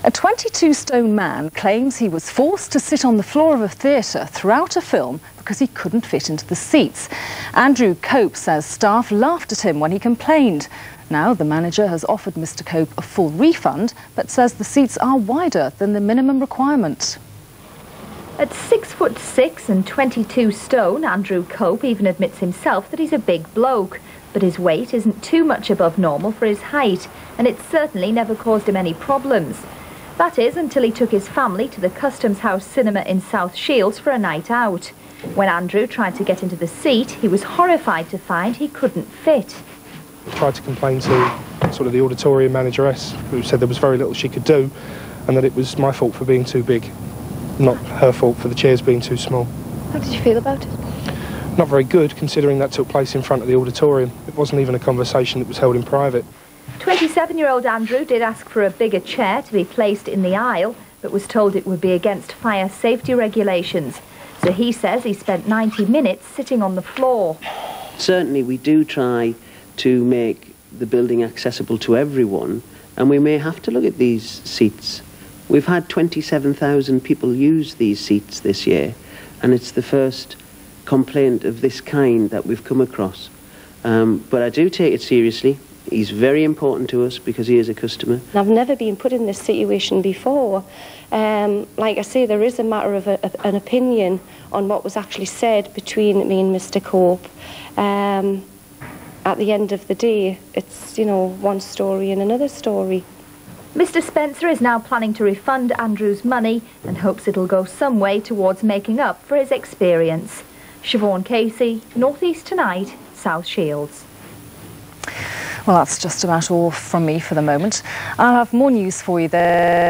A 22-stone man claims he was forced to sit on the floor of a theatre throughout a film because he couldn't fit into the seats. Andrew Cope says staff laughed at him when he complained. Now the manager has offered Mr. Cope a full refund, but says the seats are wider than the minimum requirement. At 6'6" and 22 stone, Andrew Cope even admits himself that he's a big bloke. But his weight isn't too much above normal for his height, and it certainly never caused him any problems. That is, until he took his family to the Customs House Cinema in South Shields for a night out. When Andrew tried to get into the seat, he was horrified to find he couldn't fit. I tried to complain to sort of the auditorium manageress, who said there was very little she could do, and that it was my fault for being too big, not her fault for the chairs being too small. How did you feel about it? Not very good, considering that took place in front of the auditorium. It wasn't even a conversation that was held in private. 27-year-old Andrew did ask for a bigger chair to be placed in the aisle, but was told it would be against fire safety regulations. So he says he spent 90 minutes sitting on the floor. Certainly we do try to make the building accessible to everyone, and we may have to look at these seats. We've had 27,000 people use these seats this year, and it's the first complaint of this kind that we've come across. But I do take it seriously. He's very important to us because he is a customer. I've never been put in this situation before. Like I say, there is a matter of an opinion on what was actually said between me and Mr. Cope. At the end of the day, it's, you know, one story and another story. Mr. Spencer is now planning to refund Andrew's money and hopes it'll go some way towards making up for his experience. Siobhan Casey, North East Tonight, South Shields. Well, that's just about all from me for the moment. I'll have more news for you there.